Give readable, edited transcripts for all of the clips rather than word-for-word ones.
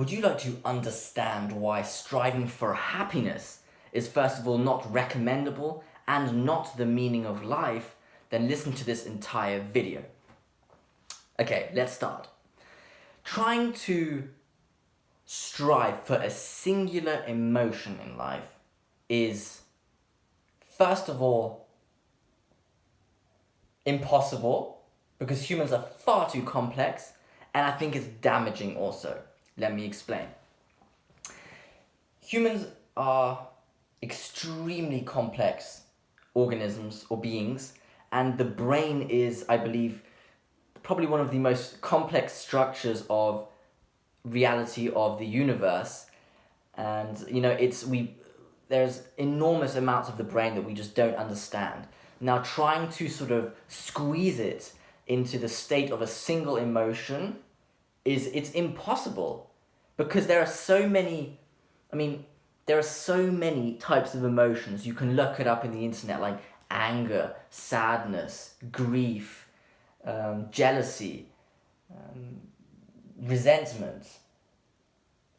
Would you like to understand why striving for happiness is first of all not recommendable and not the meaning of life? Then listen to this entire video. Okay, let's start. Trying to strive for a singular emotion in life is, first of all, impossible because humans are far too complex, and I think it's damaging also. Let me explain. Humans are extremely complex organisms or beings, and the brain is, I believe, probably one of the most complex structures of reality of the universe. And there's enormous amounts of the brain that we just don't understand. Now, trying to sort of squeeze it into the state of a single emotion it's impossible, because there are so many types of emotions. You can look it up in the internet, like anger, sadness, grief, jealousy, resentment.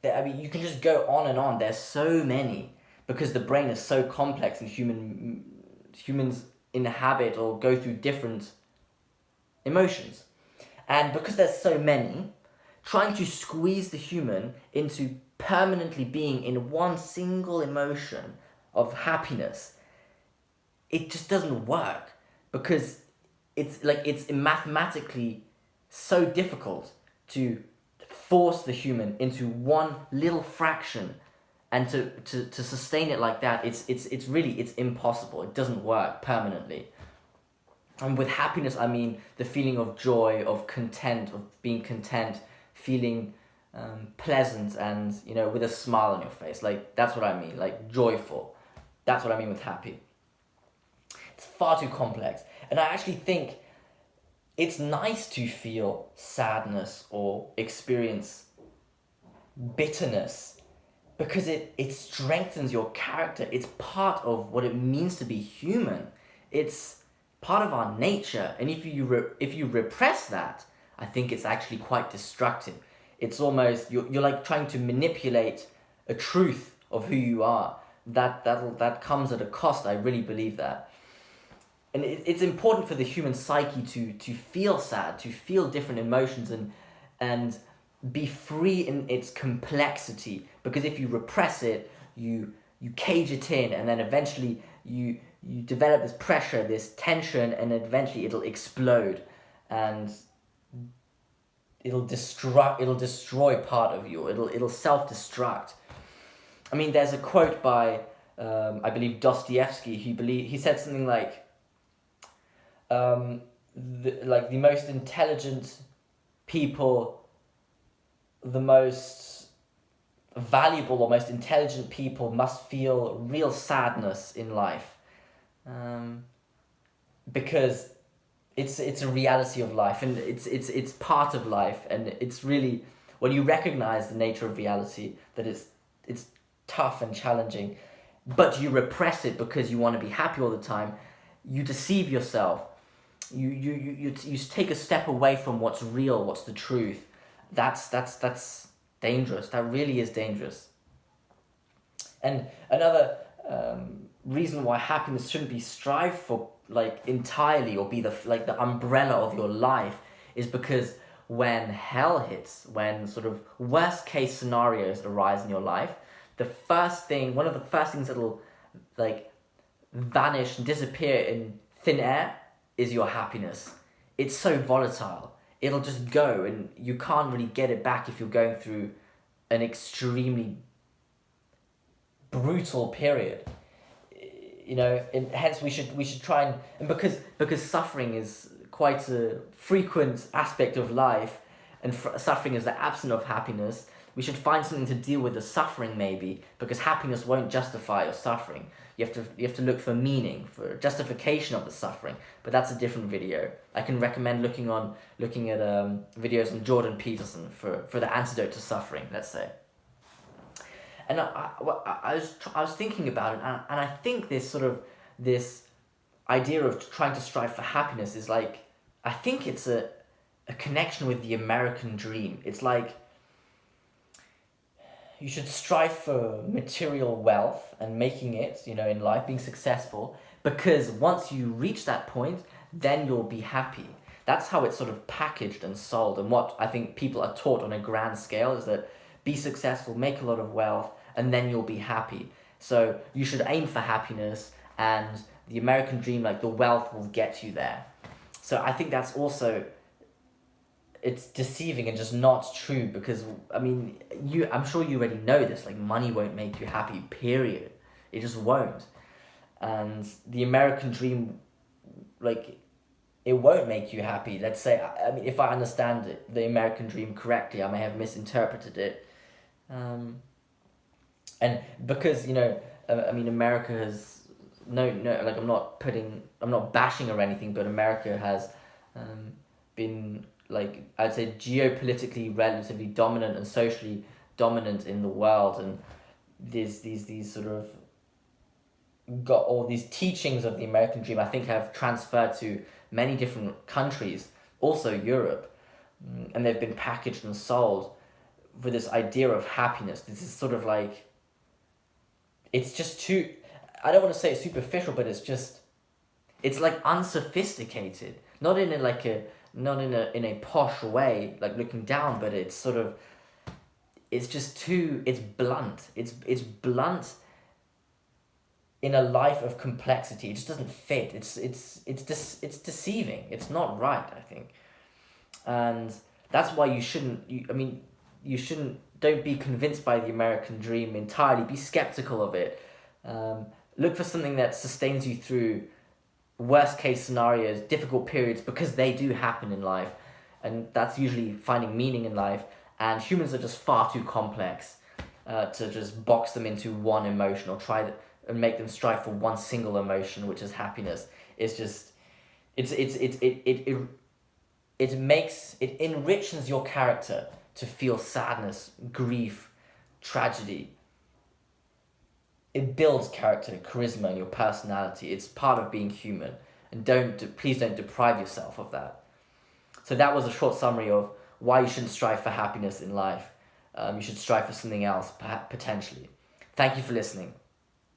You can just go on and on. There's so many, because the brain is so complex, and humans inhabit or go through different emotions. And because there's so many, trying to squeeze the human into permanently being in one single emotion of happiness, it just doesn't work, because it's mathematically so difficult to force the human into one little fraction, and to sustain it like that. It's really impossible. It doesn't work permanently. And with happiness, I mean the feeling of joy, of content, of being content, feeling pleasant, and with a smile on your face. Like, that's what I mean. Like, joyful. That's what I mean with happy. It's far too complex, and I actually think it's nice to feel sadness or experience bitterness, because it strengthens your character. It's part of what it means to be human. It's part of our nature, and if you repress that, I think it's actually quite destructive. It's almost, you're like trying to manipulate a truth of who you are. That comes at a cost. I really believe that. And it's important for the human psyche to feel sad, to feel different emotions, and be free in its complexity. Because if you repress it, you cage it in, and then eventually you develop this pressure, this tension, and eventually it'll explode, and it'll destroy part of you. It'll self-destruct. I mean, there's a quote by I believe Dostoevsky. He said something like, the most intelligent people, the most valuable or most intelligent people must feel real sadness in life, because it's a reality of life, and it's part of life, and it's really, when you recognize the nature of reality, that it's tough and challenging, but you repress it because you want to be happy all the time, you deceive yourself. You take a step away from what's real, what's the truth. That's dangerous. That really is dangerous. And another reason why happiness shouldn't be strived for, like, entirely, or be the umbrella of your life, is because when hell hits, when sort of worst case scenarios arise in your life, one of the first things that'll like vanish and disappear in thin air is your happiness. It's so volatile. It'll just go, and you can't really get it back if you're going through an extremely brutal period. And hence we should try and because suffering is quite a frequent aspect of life, and suffering is the absence of happiness. We should find something to deal with the suffering, maybe, because happiness won't justify your suffering. You have to look for meaning, for justification of the suffering. But that's a different video. I can recommend looking at videos on Jordan Peterson for the antidote to suffering, let's say. And I was thinking about it, and I think this idea of trying to strive for happiness is like, I think it's a connection with the American dream. It's like, you should strive for material wealth and making it, in life, being successful, because once you reach that point, then you'll be happy. That's how it's sort of packaged and sold. And what I think people are taught on a grand scale is that be successful, make a lot of wealth, and then you'll be happy. So you should aim for happiness, and the American dream, like the wealth, will get you there. So I think that's also, it's deceiving and just not true, because I'm sure you already know this, like money won't make you happy, period. It just won't. And the American dream, like, it won't make you happy. Let's say, if I understand the American dream correctly, I may have misinterpreted it. And because, America has, like, I'm not bashing or anything, but America has been, like, I'd say geopolitically relatively dominant and socially dominant in the world, and these sort of got all these teachings of the American dream, I think, have transferred to many different countries, also Europe, and they've been packaged and sold with this idea of happiness. This is sort of like, it's just too, I don't want to say it's superficial, but it's like unsophisticated, not in a posh way, like looking down, but it's sort of, it's just too, it's blunt. It's blunt in a life of complexity. It just doesn't fit. It's deceiving. It's not right, I think. And that's why don't be convinced by the American dream entirely. Be skeptical of it. Look for something that sustains you through worst case scenarios, difficult periods, because they do happen in life. And that's usually finding meaning in life. And humans are just far too complex to just box them into one emotion or try and make them strive for one single emotion, which is happiness. It's just, it enriches your character to feel sadness, grief, tragedy. It builds character, charisma, and your personality. It's part of being human, and please don't deprive yourself of that. So that was a short summary of why you shouldn't strive for happiness in life. You should strive for something else, potentially. Thank you for listening.